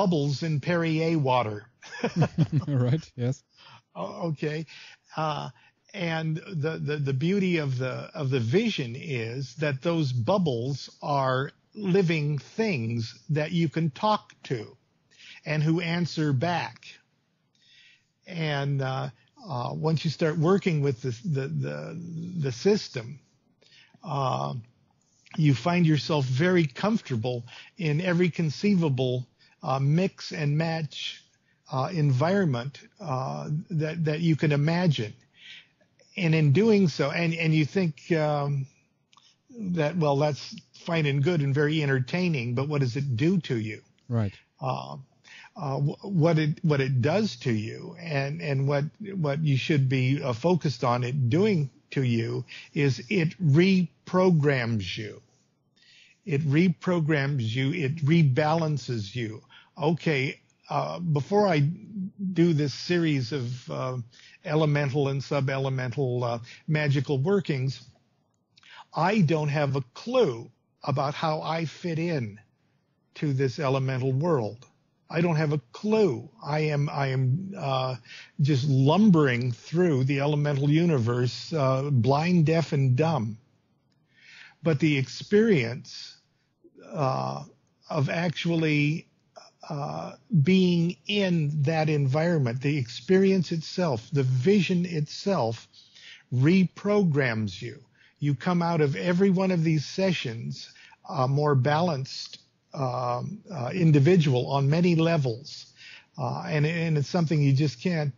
bubbles in Perrier water. Right. Yes. Okay. And the beauty of the vision is that those bubbles are living things that you can talk to and who answer back. And once you start working with the system, you find yourself very comfortable in every conceivable mix and match environment that you can imagine. And in doing so, and you think that, well, that's fine and good and very entertaining, but what does it do to you? Right. What it does to you, and what you should be focused on it doing to you is it reprograms you. It reprograms you. It rebalances you. Okay. Before I do this series of elemental and sub-elemental magical workings, I don't have a clue about how I fit in to this elemental world. I don't have a clue. I am just lumbering through the elemental universe, blind, deaf, and dumb. But the experience of actually being in that environment, the experience itself, the vision itself reprograms you. You come out of every one of these sessions a more balanced individual on many levels. And it's something you just can't,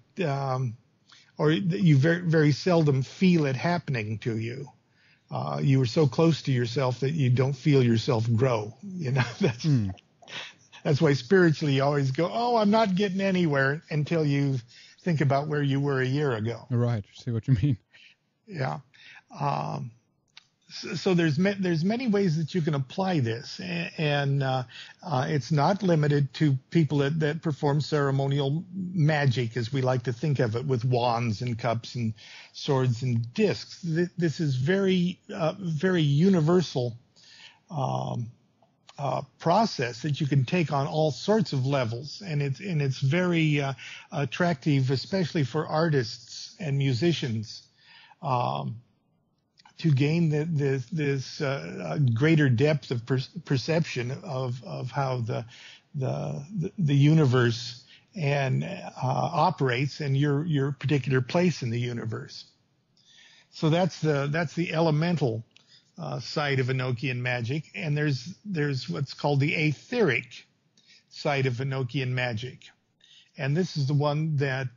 or you very, very seldom feel it happening to you. You are so close to yourself that you don't feel yourself grow. You know, that's why spiritually you always go, oh, I'm not getting anywhere, until you think about where you were a year ago. Right. See what you mean. Yeah. So there's many ways that you can apply this, and it's not limited to people that perform ceremonial magic, as we like to think of it, with wands and cups and swords and discs. This is very universal process that you can take on all sorts of levels, and it's very attractive, especially for artists and musicians, to gain this greater depth of perception of how the universe and operates, and your particular place in the universe. So that's the elemental side of Enochian magic, and there's what's called the etheric side of Enochian magic, and this is the one that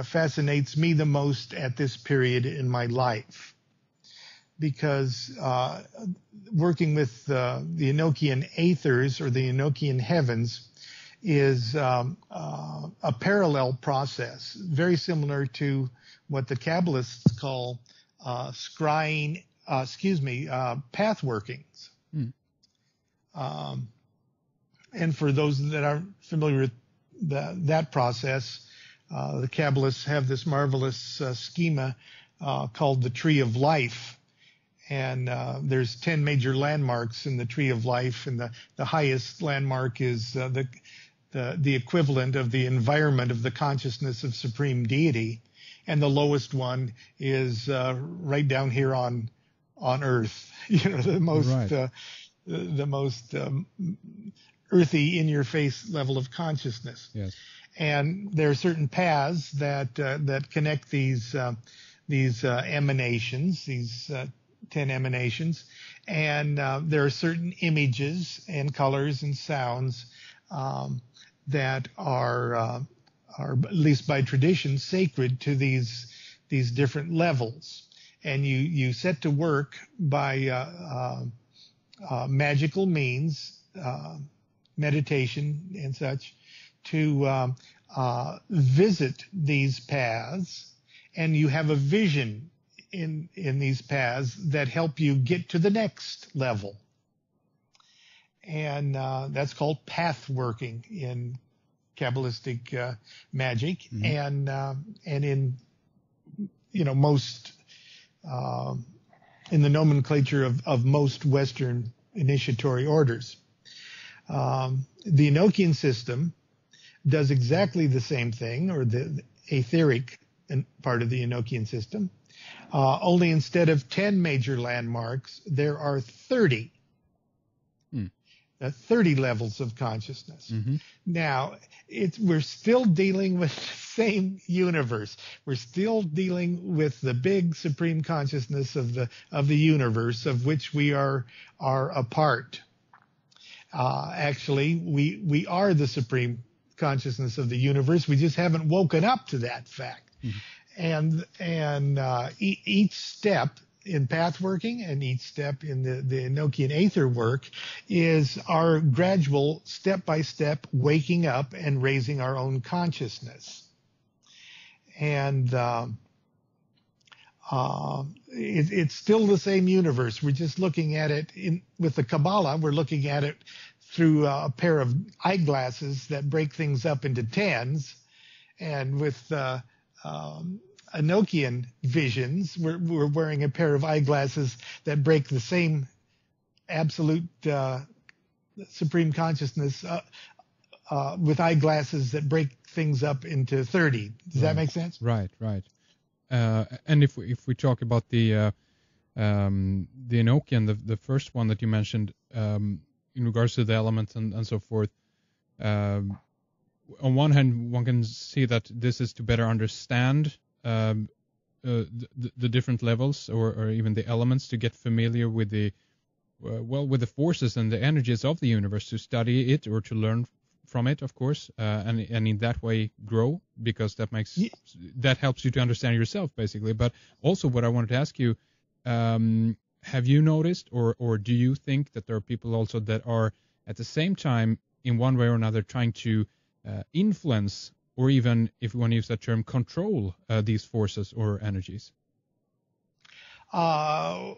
fascinates me the most at this period in my life, because working with the Enochian aethers, or the Enochian heavens, is a parallel process, very similar to what the Kabbalists call path workings. And for those that aren't familiar with that process, the Kabbalists have this marvelous schema called the Tree of Life. And there's 10 major landmarks in the Tree of Life, and the highest landmark is the equivalent of the environment of the consciousness of Supreme Deity, and the lowest one is right down here on Earth. You know, the most earthy, in-your-face level of consciousness. Yes. And there are certain paths that connect these emanations, these 10 emanations, and there are certain images and colors and sounds that are at least by tradition, sacred to these different levels. And you set to work by magical means, meditation and such, to visit these paths, and you have a vision in these paths that help you get to the next level. And that's called path working in Kabbalistic magic, mm-hmm. and in most in the nomenclature of most Western initiatory orders. The Enochian system does exactly the same thing, or the etheric part of the Enochian system. Only instead of 10 major landmarks, there are 30. 30 levels of consciousness. Mm-hmm. Now, we're still dealing with the same universe. We're still dealing with the big supreme consciousness of the universe, of which we are a part. Actually, we are the supreme consciousness of the universe. We just haven't woken up to that fact. Mm-hmm. And each step in path working and each step in the Enochian Aether work is our gradual step-by-step waking up and raising our own consciousness. And it's still the same universe. We're just looking at it with the Kabbalah. We're looking at it through a pair of eyeglasses that break things up into tens. And with Enochian visions, we're wearing a pair of eyeglasses that break the same absolute supreme consciousness with eyeglasses that break things up into 30. Does that make sense? Right. And if we talk about the Enochian, the first one that you mentioned, in regards to the elements and so forth, on one hand, one can see that this is to better understand the different levels or even the elements, to get familiar with the with the forces and the energies of the universe, to study it or to learn from it, of course, and in that way grow, because that helps you to understand yourself, basically. But also, what I wanted to ask you, have you noticed, or do you think that there are people also that are at the same time, in one way or another, trying to influence, or even, if you want to use that term, control these forces or energies? Well,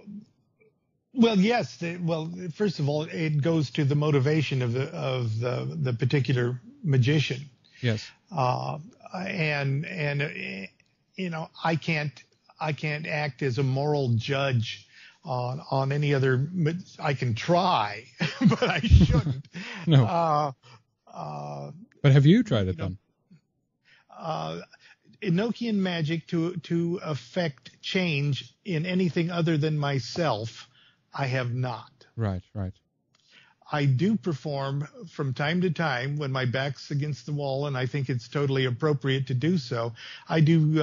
yes. First of all, it goes to the motivation of the particular magician. Yes. And I can't act as a moral judge on any other. I can try, but I shouldn't. No. But have you tried it then? Enochian magic to affect change in anything other than myself, I have not. Right. I do perform from time to time when my back's against the wall, and I think it's totally appropriate to do so. I do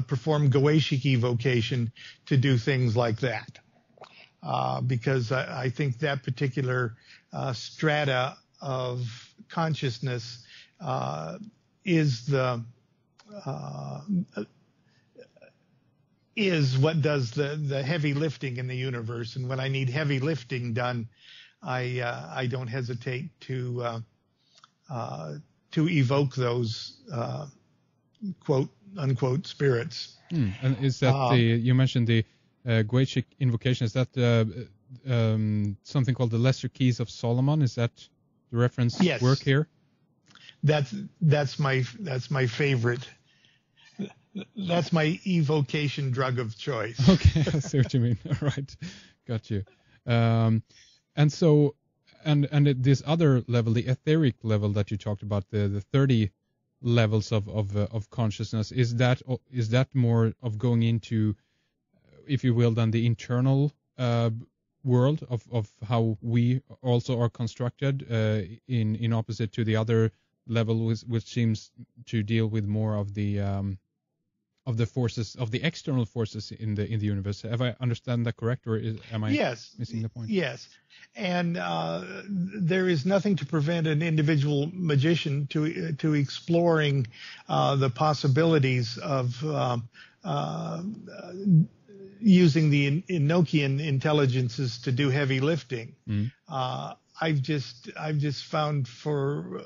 perform Goetic evocation to do things like that, because I think that particular strata of consciousness is what does the heavy lifting in the universe. And when I need heavy lifting done, I don't hesitate to evoke those quote unquote spirits. And is that you mentioned the Goetic invocation? Is that something called the Lesser Keys of Solomon? Is that the reference work here? That's my favorite. That's my evocation drug of choice. Okay, I see what you mean. All right, got you. And so, and this other level, the etheric level that you talked about, the 30 levels of consciousness, is that more of going into, if you will, than the internal world of how we also are constructed, in opposite to the other level, which seems to deal with more of the forces, of the external forces in the universe. Have I understand that correct, or am I missing the point? Yes, and there is nothing to prevent an individual magician to exploring the possibilities of using the Enochian intelligences to do heavy lifting. I've just found, for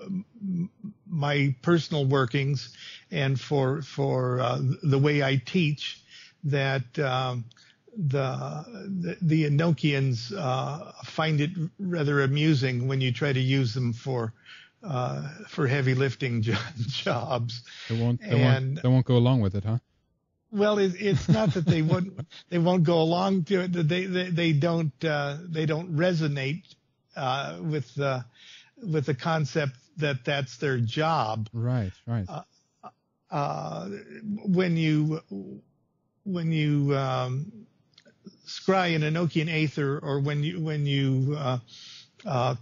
my personal workings and for the way I teach, that the Enochians find it rather amusing when you try to use them for heavy lifting jobs. They won't go along with it, huh? Well, it's not that they won't go along to it. They don't resonate with with the concept that that's their job. Right. When you scry an Enochian aether, or when you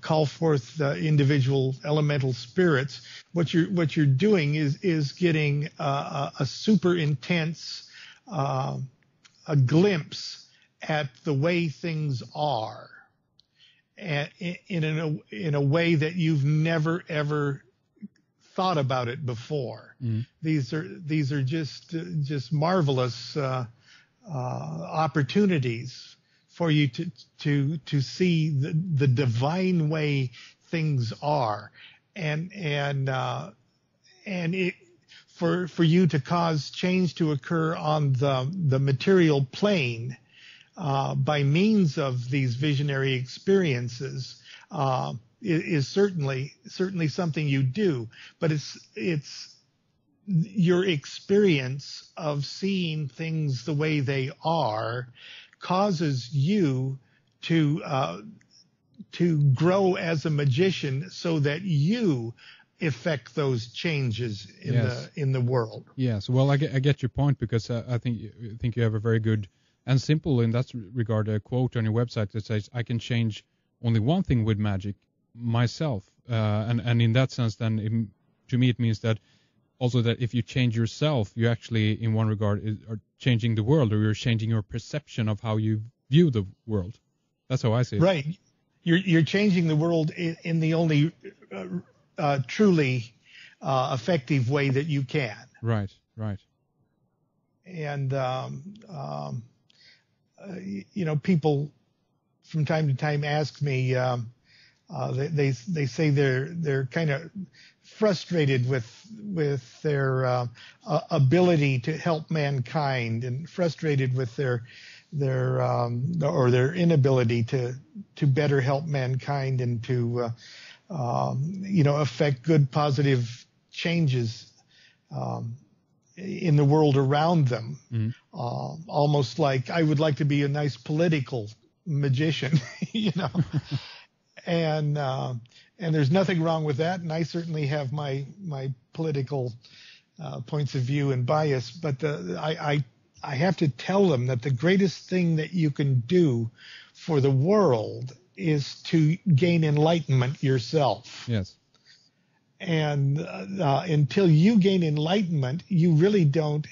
call forth individual elemental spirits, what you're doing is getting a super intense a glimpse at the way things are, and in a way that you've never ever thought about it before. These are just marvelous opportunities for you to see the divine way things are, and it, for you to cause change to occur on the material plane by means of these visionary experiences is certainly something you do, but it's your experience of seeing things the way they are causes you to grow as a magician, so that you affect those changes in the world. Yes. Well, I get your point, because I think you have a very good and simple in that regard a quote on your website that says, "I can change only one thing with magic, myself," and in that sense, then to me it means that also that if you change yourself, you actually, in one regard, are changing the world, or you're changing your perception of how you view the world. That's how I see it. Right. You're changing the world in the only truly effective way that you can. Right. And people from time to time ask me. They say they're kind of frustrated with their ability to help mankind, and frustrated with their inability to better help mankind, and to affect good positive changes in the world around them. Almost like I would like to be a nice political magician, and there's nothing wrong with that, and I certainly have my political points of view and bias, but I have to tell them that the greatest thing that you can do for the world is to gain enlightenment yourself. Yes. And until you gain enlightenment, you really don't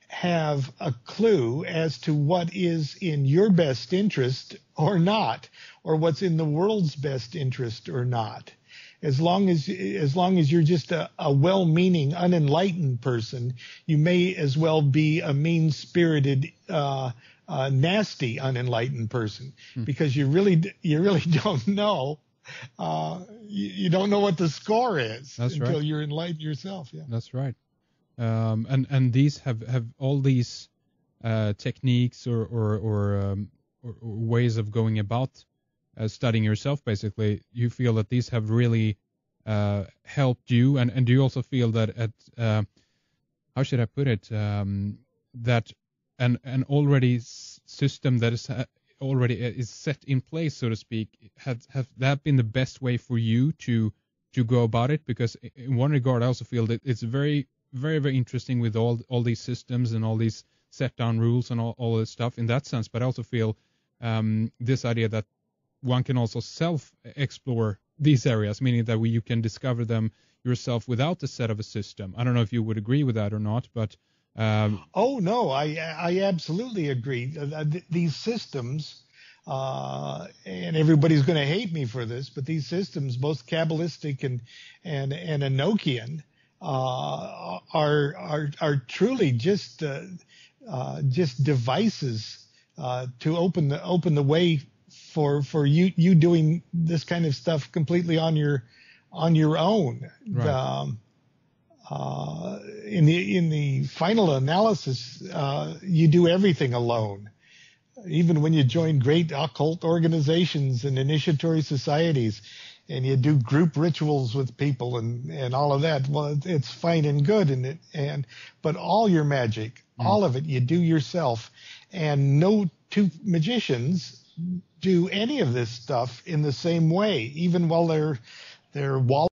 have a clue as to what is in your best interest or not, or what's in the world's best interest or not. As long as you're just a well-meaning, unenlightened person, you may as well be a mean-spirited, nasty, unenlightened person, because you really don't know. You don't know what the score is. That's until right. You're enlightened yourself. Yeah. That's right. And these have all these techniques or ways of going about studying yourself. Basically, you feel that these have really helped you, and do you also feel that at how should I put it, that an already system that is already is set in place, so to speak, have that been the best way for you to go about it? Because in one regard, I also feel that it's very, very, very interesting with all these systems and all these set down rules and all this stuff in that sense. But I also feel this idea that one can also self-explore these areas, meaning that you can discover them yourself without the set of a system. I don't know if you would agree with that or not, but oh no, I absolutely agree. These systems, and everybody's going to hate me for this, but these systems, both Kabbalistic and Enochian, are truly just devices to open the way for you doing this kind of stuff completely on your own. Right. In the final analysis, you do everything alone. Even when you join great occult organizations and initiatory societies, and you do group rituals with people and all of that, well, it's fine and good, but all your magic, all of it, you do yourself, and no two magicians do any of this stuff in the same way, even while their wallet